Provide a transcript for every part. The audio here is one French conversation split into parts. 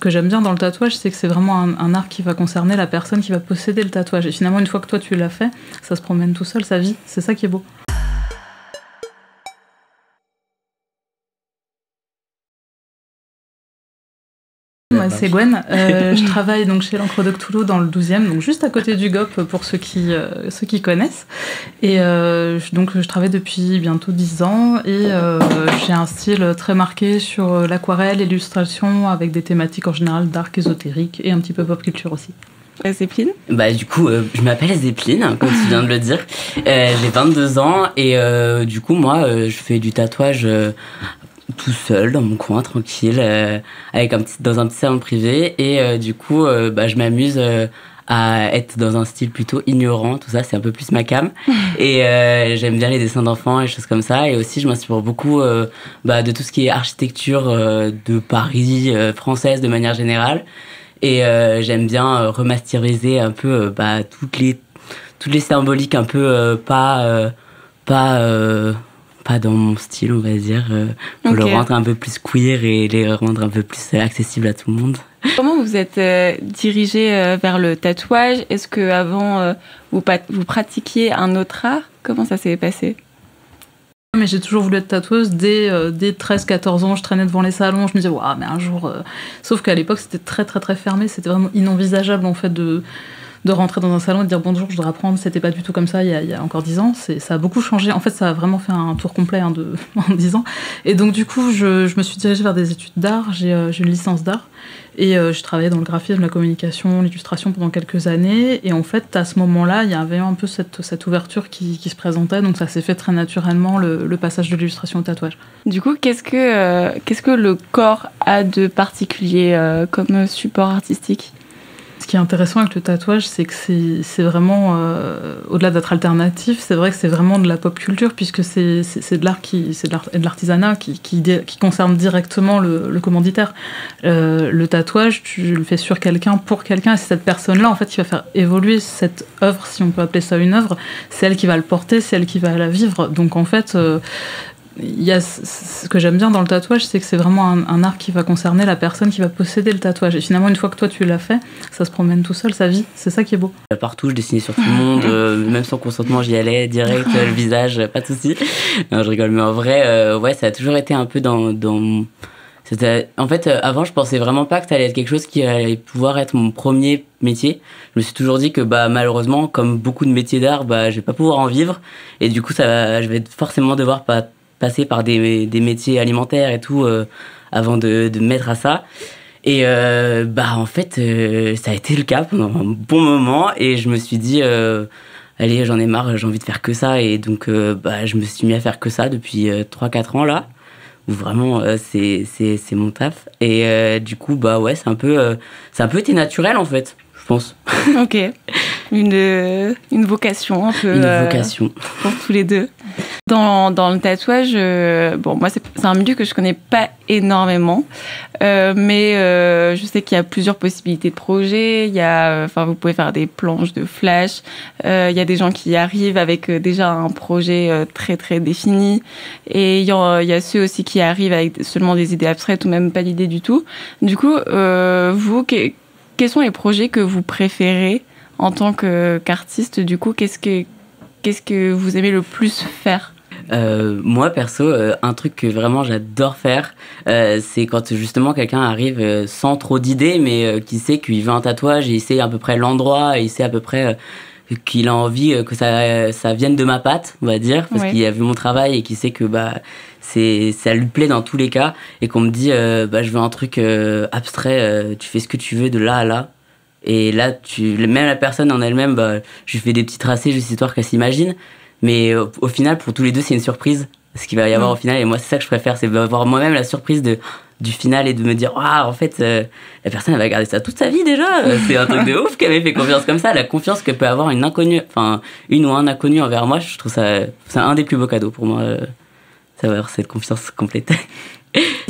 Ce que j'aime bien dans le tatouage, c'est que c'est vraiment un art qui va concerner la personne qui va posséder le tatouage. Et finalement, une fois que toi tu l'as fait, ça se promène tout seul, sa vie. C'est ça qui est beau. Moi, c'est Gwen. Je travaille donc chez l'Encre de Cthulhu dans le 12e, donc juste à côté du GOP pour ceux qui connaissent. Et donc je travaille depuis bientôt 10 ans et j'ai un style très marqué sur l'aquarelle, l'illustration avec des thématiques en général d'art ésotérique et un petit peu pop culture aussi. Zépline ? Du coup, je m'appelle Zépline, comme tu viens de le dire. J'ai 22 ans et du coup, moi, je fais du tatouage tout seul, dans mon coin, tranquille, dans un petit salon privé. Et du coup, je m'amuse à être dans un style plutôt ignorant. Tout ça, c'est un peu plus ma cam. Et j'aime bien les dessins d'enfants et choses comme ça. Et aussi, je m'inspire beaucoup de tout ce qui est architecture de Paris, française de manière générale. Et j'aime bien remasteriser un peu toutes les symboliques un peu pas dans mon style, on va dire, pour le rendre un peu plus queer et les rendre un peu plus accessibles à tout le monde. Comment vous êtes dirigé vers le tatouage ? Est-ce qu'avant, vous pratiquiez un autre art ? Comment ça s'est passé ? Mais j'ai toujours voulu être tatoueuse. Dès 13-14 ans, je traînais devant les salons, je me disais, waouh, mais un jour... Sauf qu'à l'époque, c'était très, très, très fermé. C'était vraiment inenvisageable, en fait, de rentrer dans un salon et de dire bonjour, je voudrais apprendre. C'était pas du tout comme ça il y a encore 10 ans. Ça a beaucoup changé. En fait, ça a vraiment fait un tour complet en 10 ans. Et donc, du coup, je me suis dirigée vers des études d'art. J'ai une licence d'art. Et je travaillais dans le graphisme, la communication, l'illustration pendant quelques années. Et en fait, à ce moment-là, il y avait un peu cette ouverture qui se présentait. Donc, ça s'est fait très naturellement, le passage de l'illustration au tatouage. Du coup, qu'est-ce que le corps a de particulier comme support artistique ? Ce qui est intéressant avec le tatouage, c'est que c'est vraiment, au-delà d'être alternatif, c'est vrai que c'est vraiment de la pop culture, puisque c'est de l'art et de l'artisanat qui concerne directement le commanditaire. Le tatouage, tu le fais sur quelqu'un, pour quelqu'un, et c'est cette personne-là, en fait, qui va faire évoluer cette œuvre, si on peut appeler ça une œuvre. C'est elle qui va le porter, c'est elle qui va la vivre. Donc, en fait... ce que j'aime bien dans le tatouage, c'est que c'est vraiment un art qui va concerner la personne qui va posséder le tatouage. Et finalement, une fois que toi tu l'as fait, ça se promène tout seul, sa vie. C'est ça qui est beau. Partout, je dessinais sur tout le monde, même sans consentement, j'y allais direct, le visage, pas de souci. Non, je rigole, mais en vrai, ça a toujours été un peu dans... En fait, avant, je pensais vraiment pas que ça allait être quelque chose qui allait pouvoir être mon premier métier. Je me suis toujours dit que malheureusement, comme beaucoup de métiers d'art, je vais pas pouvoir en vivre. Et du coup, je vais forcément devoir passer par des métiers alimentaires et tout avant de me mettre à ça. Et en fait, ça a été le cas pendant un bon moment. Et je me suis dit, allez, j'en ai marre, j'ai envie de faire que ça. Et donc, je me suis mis à faire que ça depuis 3-4 ans là. Où vraiment, c'est mon taf. Et du coup, c'est un peu été naturel en fait, je pense. Ok. Une vocation un peu. Une vocation. Pour tous les deux. Dans le tatouage, moi, c'est un milieu que je connais pas énormément, mais je sais qu'il y a plusieurs possibilités de projets. Vous pouvez faire des planches de flash. Il y a des gens qui arrivent avec déjà un projet très très défini, et il y a ceux aussi qui arrivent avec seulement des idées abstraites ou même pas d'idées du tout. Du coup, vous, quels sont les projets que vous préférez en tant qu'artiste? Du coup, qu'est-ce que vous aimez le plus faire? Moi perso, un truc que vraiment j'adore faire, c'est quand justement quelqu'un arrive sans trop d'idées, mais qui sait qu'il veut un tatouage, et il sait à peu près l'endroit, et il sait à peu près qu'il a envie que ça vienne de ma patte, on va dire, parce qu'il a vu mon travail et qu'il sait que ça lui plaît dans tous les cas, et qu'on me dit je veux un truc abstrait, tu fais ce que tu veux de là à là. Et là, même la personne en elle-même, je lui fais des petits tracés juste histoire qu'elle s'imagine. Mais au final, pour tous les deux, c'est une surprise, ce qu'il va y avoir au final. Et moi, c'est ça que je préfère, c'est avoir moi-même la surprise du final et de me dire, en fait, la personne, elle va garder ça toute sa vie déjà. C'est un truc de ouf qu'elle m'ait fait confiance comme ça. La confiance que peut avoir une inconnue, enfin, une ou un inconnu envers moi, je trouve ça, c'est un des plus beaux cadeaux pour moi. Ça va avoir cette confiance complète.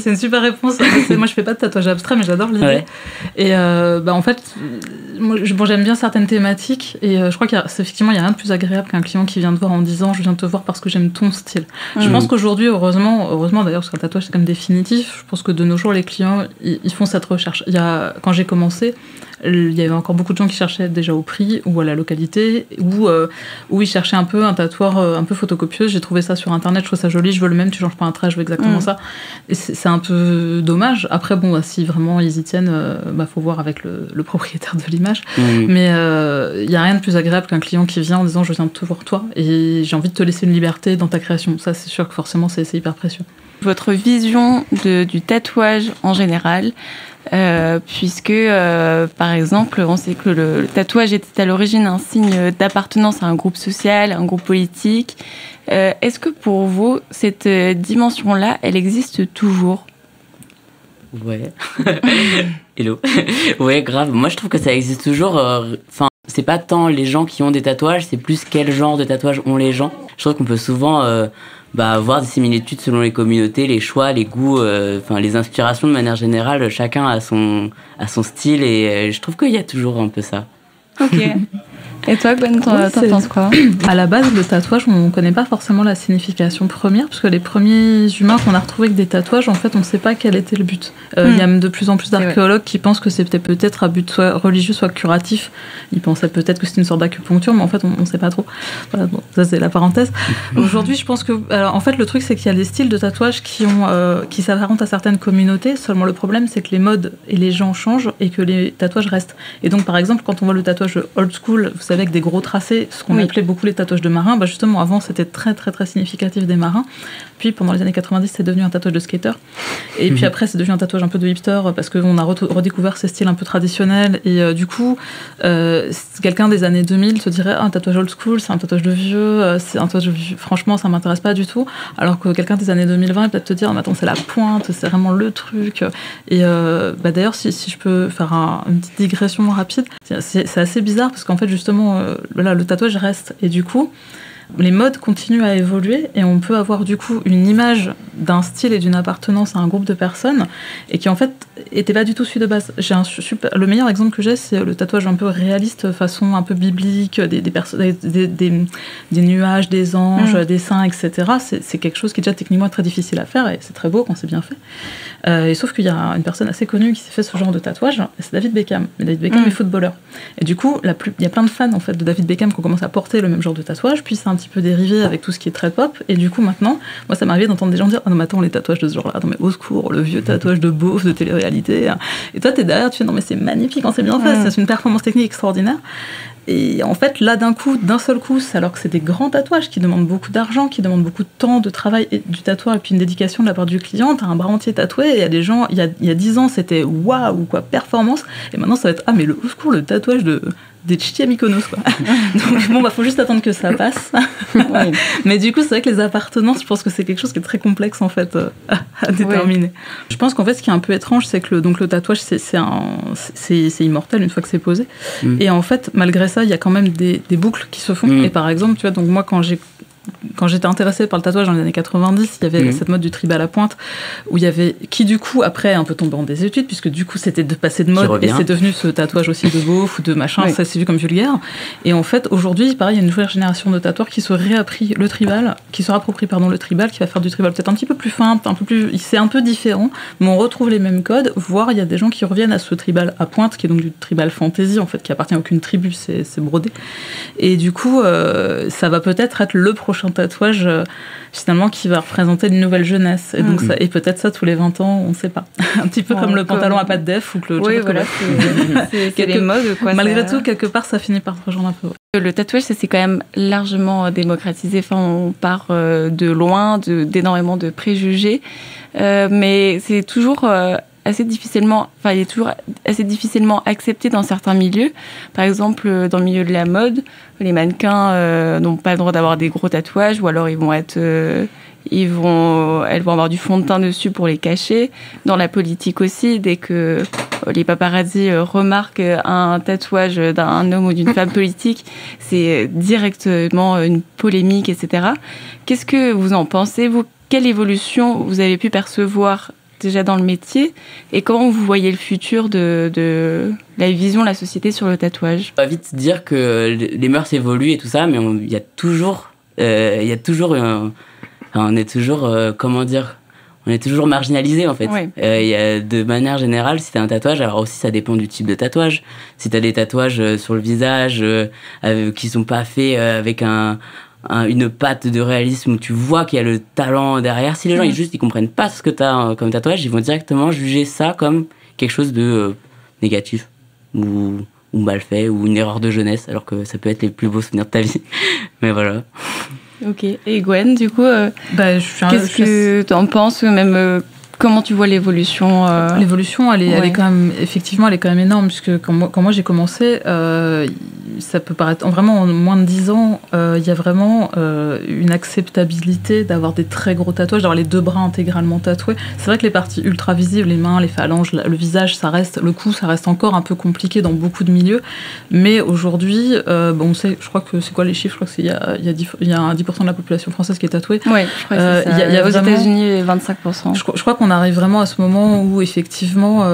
C'est une super réponse. Moi, je fais pas de tatouage abstrait, mais j'adore l'idée. Ouais. Et en fait, moi, j'aime bien certaines thématiques. Et je crois qu'effectivement, il n'y a rien de plus agréable qu'un client qui vient te voir en disant « je viens te voir parce que j'aime ton style ». Je pense qu'aujourd'hui, heureusement d'ailleurs, parce que le tatouage, c'est quand même définitif, je pense que de nos jours, les clients, ils font cette recherche. Quand j'ai commencé, il y avait encore beaucoup de gens qui cherchaient déjà au prix ou à la localité, ou ils cherchaient un peu un tatoueur un peu photocopieuse. J'ai trouvé ça sur Internet, je trouve ça joli, je veux le même, tu changes pas un trait, je veux exactement ça. Et c'est un peu dommage. Après, si vraiment ils y tiennent, faut voir avec le propriétaire de l'image. Mais il y a rien de plus agréable qu'un client qui vient en disant « je viens de te voir toi et j'ai envie de te laisser une liberté dans ta création ». Ça, c'est sûr que forcément, c'est hyper précieux. Votre vision du tatouage en général, puisque par exemple on sait que le tatouage était à l'origine un signe d'appartenance à un groupe social, un groupe politique. Est-ce que pour vous cette dimension-là, elle existe toujours? Ouais. Hello. Ouais, grave. Moi je trouve que ça existe toujours. C'est pas tant les gens qui ont des tatouages, c'est plus quel genre de tatouage ont les gens. Je trouve qu'on peut souvent voir des similitudes selon les communautés, les choix, les goûts, les inspirations de manière générale. Chacun a son style et je trouve qu'il y a toujours un peu ça. Ok. Et toi, Gwen, t'en penses quoi? À la base, le tatouage, on ne connaît pas forcément la signification première, parce que les premiers humains qu'on a retrouvés avec des tatouages, en fait, on ne sait pas quel était le but. Il y a de plus en plus d'archéologues qui pensent que c'était peut-être à but soit religieux, soit curatif. Ils pensaient peut-être que c'était une sorte d'acupuncture, mais en fait, on ne sait pas trop. Voilà, bon, ça, c'est la parenthèse. Aujourd'hui, je pense que... Alors, en fait, le truc, c'est qu'il y a des styles de tatouage qui s'apparentent à certaines communautés. Seulement, le problème, c'est que les modes et les gens changent et que les tatouages restent. Et donc, par exemple, quand on voit le tatouage old school, vous savez, avec des gros tracés, ce qu'on appelait beaucoup les tatouages de marins, justement, avant, c'était très, très, très significatif des marins. Puis, pendant les années 90, c'est devenu un tatouage de skater. Et puis après, c'est devenu un tatouage un peu de hipster parce qu'on a redécouvert ces styles un peu traditionnels. Et du coup, quelqu'un des années 2000 se dirait un tatouage old school, c'est un tatouage de vieux, franchement, ça m'intéresse pas du tout. Alors que quelqu'un des années 2020 peut-être te dire, mais attends, c'est la pointe, c'est vraiment le truc. Et d'ailleurs, si je peux faire une petite digression rapide, c'est assez bizarre parce qu'en fait, justement, le tatouage reste. Et du coup, les modes continuent à évoluer et on peut avoir du coup une image d'un style et d'une appartenance à un groupe de personnes et qui en fait était pas du tout celui de base. Le meilleur exemple que j'ai, c'est le tatouage un peu réaliste, façon un peu biblique, des nuages, des anges, des saints, etc. C'est quelque chose qui est déjà techniquement très difficile à faire et c'est très beau quand c'est bien fait. Et sauf qu'il y a une personne assez connue qui s'est fait ce genre de tatouage, c'est David Beckham. Mais David Beckham est footballeur. Et du coup, il y a plein de fans en fait de David Beckham qui ont commencé à porter le même genre de tatouage, puis c'est un petit peu dérivé avec tout ce qui est très pop. Et du coup, maintenant, moi, ça m'est arrivé d'entendre des gens dire « Ah non, mais attends, les tatouages de ce genre-là, non, mais au secours, le vieux tatouage de beauf, de télé-réalité. » Et toi, t'es derrière, tu fais « Non, mais c'est magnifique, c'est bien fait, c'est une performance technique extraordinaire. » Et en fait, là, d'un seul coup, alors que c'est des grands tatouages qui demandent beaucoup d'argent, qui demandent beaucoup de temps, de travail et du tatouage, et puis une dédication de la part du client, t'as un bras entier tatoué, et il y a des gens, il y a 10 ans, c'était waouh, quoi, performance, et maintenant, ça va être, ah, mais au secours, le tatouage des ch'tis à Mykonos, quoi. Donc, bon, faut juste attendre que ça passe. Mais du coup, c'est vrai que les appartenances, je pense que c'est quelque chose qui est très complexe, en fait, à déterminer. Ouais. Je pense qu'en fait, ce qui est un peu étrange, c'est que le tatouage, c'est immortel une fois que c'est posé. Et en fait, malgré ça, il y a quand même des boucles qui se font. Et par exemple, tu vois, donc moi, quand j'étais intéressée par le tatouage dans les années 90, il y avait cette mode du tribal à pointe, où il y avait, qui du coup, après, un peu tombé en désuétude, puisque du coup, c'était de passer de mode, et c'est devenu ce tatouage aussi de beauf ou de machin, ça c'est vu comme vulgaire. Et en fait, aujourd'hui, pareil, il y a une nouvelle génération de tatoueurs qui se réapproprie le tribal, qui va faire du tribal peut-être un petit peu plus fin, c'est un peu différent, mais on retrouve les mêmes codes, voire il y a des gens qui reviennent à ce tribal à pointe, qui est donc du tribal fantasy, en fait, qui appartient à aucune tribu, c'est brodé. Et du coup, ça va peut-être être le prochain tatouage finalement qui va représenter une nouvelle jeunesse et donc et peut-être ça tous les 20 ans, on ne sait pas. Un petit peu comme le pantalon à pattes def ou que le c'est les modes, quoi. Malgré tout, quelque part, ça finit par se rejoindre un peu. Le tatouage, ça s'est quand même largement démocratisé. Enfin, on part de loin, d'énormément de préjugés, mais c'est toujours il est toujours assez difficilement accepté dans certains milieux. Par exemple, dans le milieu de la mode, les mannequins n'ont pas le droit d'avoir des gros tatouages, ou alors elles vont avoir du fond de teint dessus pour les cacher. Dans la politique aussi, dès que les paparazzi remarquent un tatouage d'un homme ou d'une femme politique, c'est directement une polémique, etc. Qu'est-ce que vous en pensez, vous ? Quelle évolution vous avez pu percevoir déjà dans le métier et comment vous voyez le futur de la vision de la société sur le tatouage? On va vite dire que les mœurs évoluent et tout ça, mais il y a toujours on est toujours, comment dire, on est toujours marginalisé en fait. Ouais. De manière générale, si t'as un tatouage, alors aussi ça dépend du type de tatouage. Si t'as des tatouages sur le visage qui sont pas faits avec une patte de réalisme où tu vois qu'il y a le talent derrière, si les gens ils comprennent pas ce que t'as comme tatouage, ils vont directement juger ça comme quelque chose de négatif ou mal fait ou une erreur de jeunesse, alors que ça peut être les plus beaux souvenirs de ta vie. Mais voilà. Ok. Et Gwen, du coup, qu'est-ce que tu en penses, ou même comment tu vois l'évolution L'évolution, elle est quand même, effectivement, elle est quand même énorme, puisque quand moi j'ai commencé, ça peut paraître, vraiment en moins de 10 ans, il y a vraiment une acceptabilité d'avoir des très gros tatouages, d'avoir les 2 bras intégralement tatoués. C'est vrai que les parties ultra visibles, les mains, les phalanges, le visage, le cou, ça reste encore un peu compliqué dans beaucoup de milieux. Mais aujourd'hui, on sait, je crois que c'est quoi les chiffres? Je crois qu'il y a 10% de la population française qui est tatouée. Oui, je crois que c'est ça. Il y a aux États-Unis 25%. Je crois qu'on arrive vraiment à ce moment où effectivement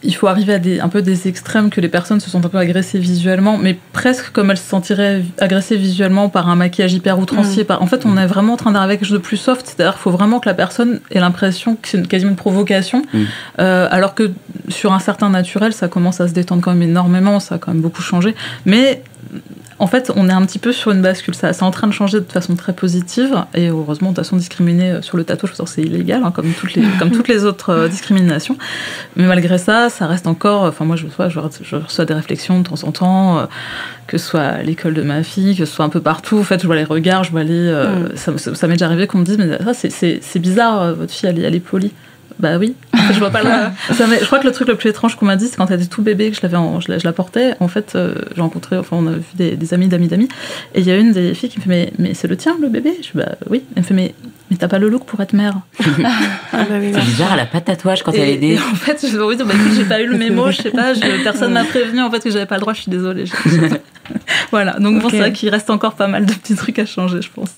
il faut arriver à un peu des extrêmes, que les personnes se sentent un peu agressées visuellement, mais presque comme elles se sentiraient agressées visuellement par un maquillage hyper outrancier. En fait, on est vraiment en train d'arriver à quelque chose de plus soft, c'est-à-dire qu'il faut vraiment que la personne ait l'impression que c'est quasiment une provocation, alors que sur un certain naturel, ça commence à se détendre quand même énormément, ça a quand même beaucoup changé. Mais en fait, on est un petit peu sur une bascule. Ça, c'est en train de changer de façon très positive. Et heureusement, de toute façon, discriminer sur le tatouage, c'est illégal, hein, comme toutes les autres discriminations. Mais malgré ça, ça reste encore... Enfin, moi, je reçois des réflexions de temps en temps, que ce soit à l'école de ma fille, que ce soit un peu partout. En fait, je vois les regards, je vois ça m'est déjà arrivé qu'on me dise, mais ça, c'est bizarre, votre fille, elle est polie. Bah oui, en fait, je vois pas je crois que le truc le plus étrange qu'on m'a dit, c'est quand elle était tout bébé, que je la portais. En fait, j'ai rencontré, on a vu des amis d'amis, et il y a une des filles qui me fait, mais c'est le tien, le bébé? Je dis, bah oui. Elle me fait, mais t'as pas le look pour être mère. C'est bizarre, elle a pas de tatouage quand elle est née. En fait, j'ai pas eu le mémo, je sais pas, personne m'a prévenu en fait que j'avais pas le droit, je suis désolée. Voilà, donc bon, c'est vrai qu'il reste encore pas mal de petits trucs à changer, je pense.